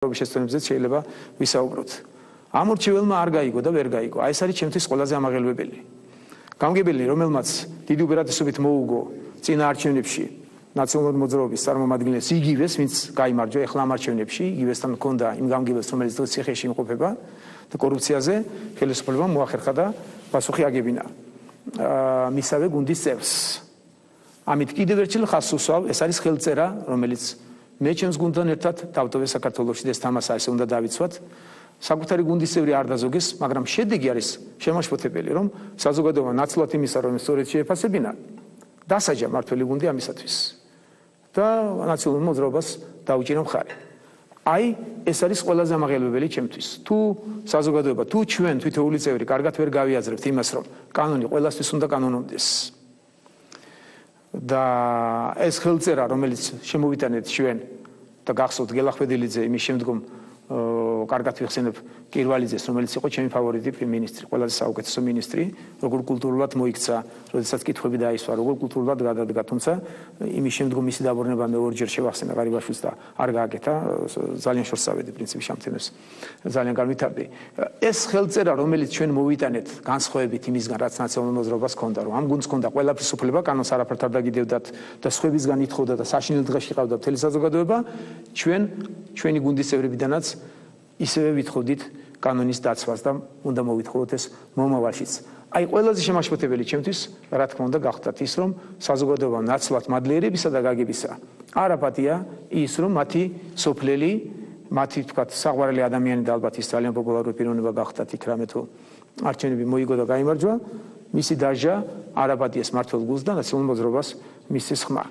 შესწავლებზე შეიძლება ვისაუბროთ. ამ მორჩეველმა არ გაიგო და ვერ გაიგო. აი ეს არის ჩემთვის ყველაზე ამაღელვებელი. გამგებელი, რომელმაც დიდი უპირატესობით მოუგო წინა არჩევნებში ნაციონალური მოძრაობის წარმომადგენლებს იგივეს, ვინც გაიმარჯვა ეხლა ამ არჩევნებში, იგივესთან ჰქონდა იმ გამგებელს, რომელიც დღეს ციხეში იმყოფება და კორუფციაზე ხელისუფლებამ მოახერხა და პასუხი აგებინა მისავე გუნდის წევრს. ამით კიდევ ერთხელ ხაზს უსვავ, ეს არის ხელწერა, რომელიც მე ჩემს გუნდთან ერთად დავტოვე საქართველოში და ეს თამასა ესე უნდა დავიცვათ. საკუთარი გუნდის წევრი არ დაზოგეს, მაგრამ შედეგი არის შემაშფოთებელი, რომ საზოგადოება ნაცვლად იმისა, რომ სწორედ შეეფასებინა, დასაჯა მართველი გუნდი ამისათვის და ნაციონალურ მოძრაობას დაუჭირა მხარი. აი, ეს არის ყველაზე ამაღელვებელი ჩემთვის. თუ საზოგადოება, თუ ჩვენ თითოეული წევრი კარგად ვერ გავიაზრებთ იმას, რომ კანონი ყველასთვის უნდა კანონობდეს და ეს ხელწერა, რომელიც შემოვიტანეთ ჩვენ და გახსოვთ გელახვედილიძე იმის შემდგომ კარგად ვიხსენებ კირვალიძეს, რომელიც იყო ჩემი ფავორიტი პრემიერ-მინისტრი, ყველაზე საუკეთესო მინისტრი, როგორ კულტურულად მოიქცა, როდესაც კითხვები დაისვა, როგორ კულტურულად გადადგა, თუმცა იმის შემდგომ მისი დაბრუნება მე ორჯერ შევახსენა ღარიბაშვილს და არ გააკეთა, ძალიან შორს წავედი პრინციპში ამ თემებს. ძალიან განვითარდი. ეს ხელწერა, რომელიც ჩვენ მოვიტანეთ განსხვავებით იმისგან, რაც ნაციონალურ მოძრაობას ჰქონდა, რომ ამ გუნდს ჰქონდა ყველაფრის უფლება, კანონს არაფერთ არ დაგიდევდათ და სხვებისგან ითხოვდა და საშინელ დღეში ყავდა მთელი საზოგადოება, ჩვენი გუნდის წევრებიდანაც ისევე ვითხოვდით კანონის დაცვას და უნდა მოვითხოვოთ ეს მომავალშიც. აი ყველაზე შემაშფოთებელი ჩემთვის, რა თქმა უნდა, გახდათ ის, რომ საზოგადოება ნაცვლად მადლიერებისა და გაგებისა არ აპატია ის, რომ მათი სოფლელი, მათი თქვათ საყვარელი ადამიანი და ალბათ ის ძალიან პოპულარული პიროვნება გახდათ იქ რამე თუ არჩევნები მოიგო და გაიმარჯვა, მისი დაჟა არ აპატიეს მართლ გულს და ნაციონალურ მოძრაობას მისცეს ხმა.